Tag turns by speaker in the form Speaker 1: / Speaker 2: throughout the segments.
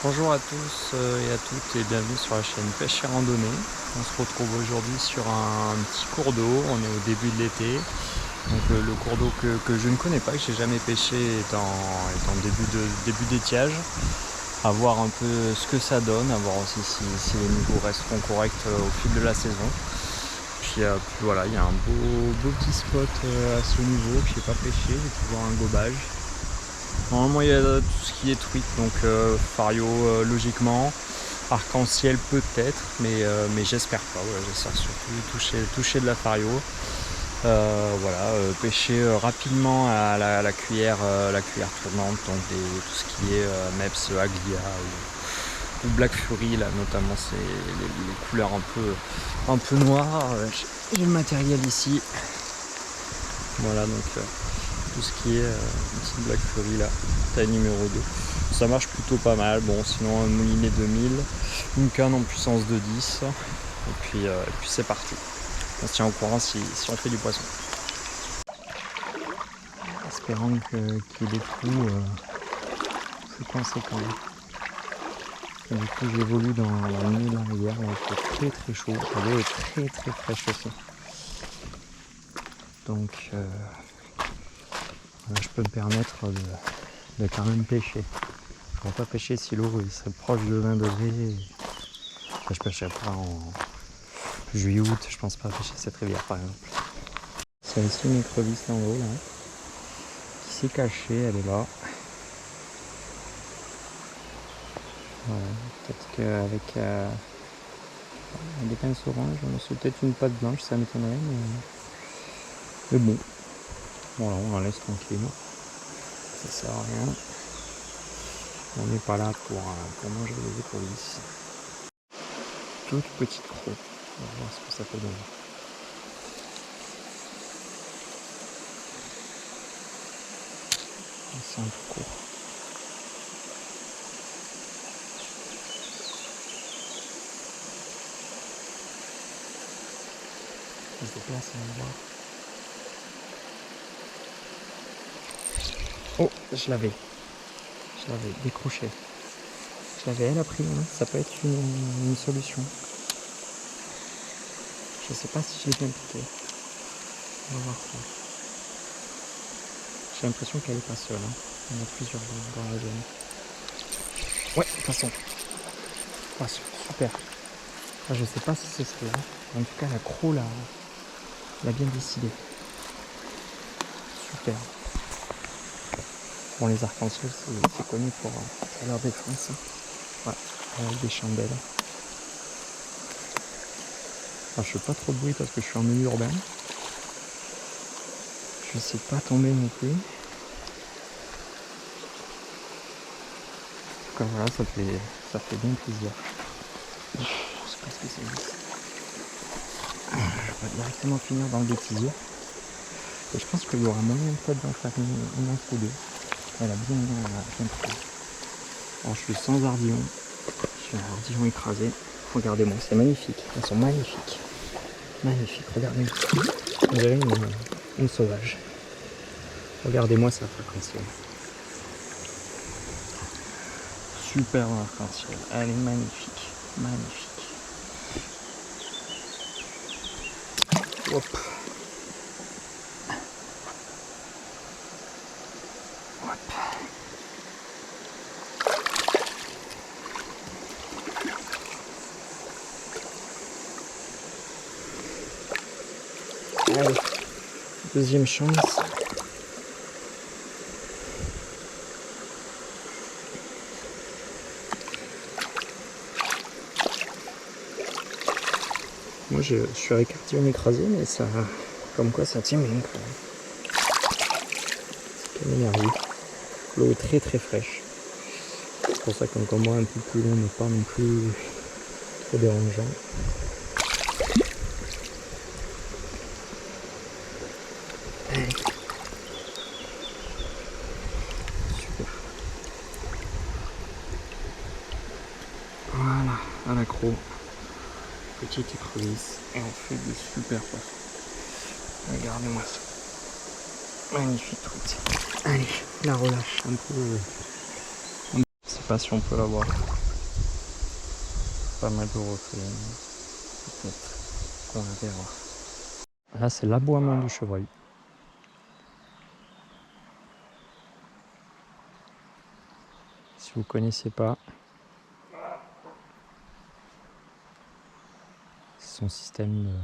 Speaker 1: Bonjour à tous et à toutes et bienvenue sur la chaîne Pêche et Randonnée. On se retrouve aujourd'hui sur un petit cours d'eau, on est au début de l'été. Donc le cours d'eau que je ne connais pas, que j'ai jamais pêché est en début d'étiage. À voir un peu ce que ça donne, à voir aussi si les niveaux resteront corrects au fil de la saison. Puis voilà, il y a un beau petit spot à ce niveau que j'ai pas pêché, j'ai toujours un gobage. Normalement il y a tout ce qui est truite, donc fario logiquement, arc-en-ciel peut-être, mais j'espère pas, voilà, j'espère surtout toucher de la fario. Pêcher rapidement à la cuillère tournante, donc tout ce qui est Meps, Aglia ou Black Fury, là notamment c'est les couleurs un peu noires. J'ai le matériel ici, voilà, donc tout ce qui est petite Black Fury là, taille numéro 2. Ça marche plutôt pas mal. Bon, sinon un moulinet 2000, une canne en puissance de 10, et puis c'est parti. On se tient au courant si on fait du poisson. Espérant qu'il y ait des trous plus conséquents. Et du coup j'évolue dans le milieu de la rivière, là, il fait très chaud, l'eau est très fraîche aussi. Donc là, je peux me permettre de quand même pêcher. Je ne pourrais pas pêcher si l'eau serait proche de 20 degrés. Enfin, je pêcherais pas en juillet-août, je pense pas pêcher cette rivière par exemple. C'est ici une écrevisse en haut là, qui s'est cachée, elle est là. Voilà, peut-être qu'avec des pinces oranges, c'est peut-être une pâte blanche, ça m'étonnerait, mais bon. Voilà, on la laisse tranquille. Ça sert à rien. On n'est pas là pour manger les écrevisses. Toute petite croc. On va voir ce que ça peut donner. C'est un peu court. Ça se déplace, on va voir. Oh, je l'avais décroché. Elle a pris, hein. Ça peut être une solution. Je sais pas si j'ai bien piqué. On va voir ça. J'ai l'impression qu'elle est pas seule. Hein. Il y en a plusieurs dans la zone. Ouais, poisson. Poisson, super. Enfin, je sais pas si c'est ça. En tout cas, la croc l'a bien décidé. Super. Bon, les arcs-en-ciel, c'est connu pour leur défense. Ouais, avec des chandelles. Alors, je fais pas trop de bruit parce que je suis en milieu urbain. Je sais pas tomber non plus. En tout cas, voilà, ça fait bien plaisir. Je sais pas ce que c'est. Je vais directement finir dans le bêtisier. Et je pense qu'il y aura moyen peut-être d'en faire une info ou deux. Elle a bien pris. Alors, je suis sans ardillon. J'ai un ardillon écrasé. Regardez-moi, c'est magnifique. Elles sont magnifiques. Magnifique, regardez-moi. On dirait une sauvage. Regardez-moi ça, arc-en-ciel. Super arc-en-ciel. Elle est magnifique. Magnifique. Hop. Hop. Allez. Deuxième chance. Moi je suis avec ardillon écrasé, mais ça, comme quoi ça tient bien quand même. C'est quand même arrivé. L'eau est très fraîche. C'est pour ça qu'un combat un peu plus long n'est pas non plus trop dérangeant. Allez. Super. Voilà, à l'accro. Petite écrevisse et on fait des super poissons. Regardez-moi ça. Magnifique truite. Allez, la relâche un peu. C'est pas si on peut la voir. Pas mal de reflets. Peut-être qu'on la verra. Là, c'est l'aboiement du chevreuil. Si vous ne connaissez pas, c'est son système de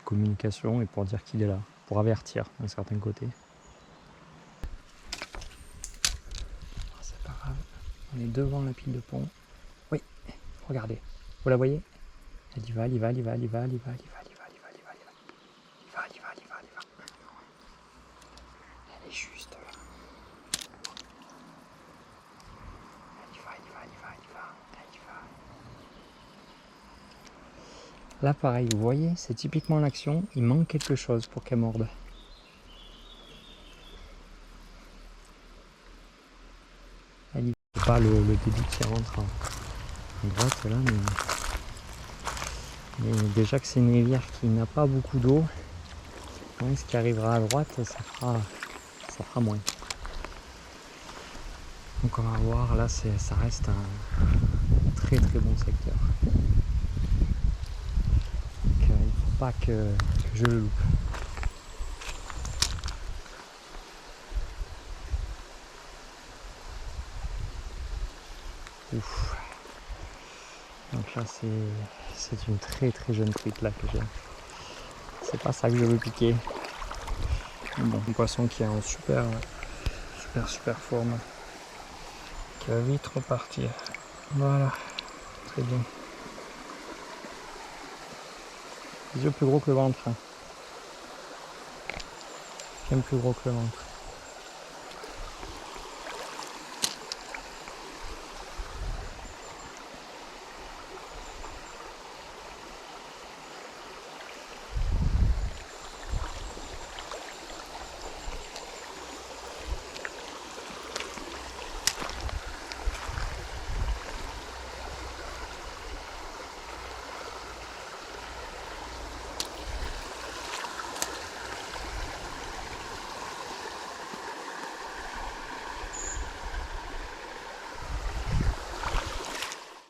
Speaker 1: communication et pour dire qu'il est là, pour avertir d'un certain côté. C'est pas grave, on est devant la pile de pont. Oui, regardez, vous la voyez? Elle y va, elle y va, elle y va, elle y va, elle y va, elle y va, elle y va, elle y va, elle y va, elle y va, elle y va, elle y va, elle y va. Elle est juste là. Elle y va, elle y va, elle y va, elle y va, elle y va. Là pareil, vous voyez, c'est typiquement l'action, il manque quelque chose pour qu'elle morde. Elle y va. C'est pas le débit qui rentre à droite là, mais déjà que c'est une rivière qui n'a pas beaucoup d'eau, ce qui arrivera à droite, ça fera moins. Donc on va voir, là ça reste un très très bon secteur. Donc il ne faut pas que je le loupe. Ouf. Donc là c'est une très très jeune truite là que j'ai. C'est pas ça que je veux piquer. Bon, un poisson qui est en super forme. Qui va vite repartir. Voilà, très bien. Les yeux plus gros que le ventre. Hein. Bien plus gros que le ventre.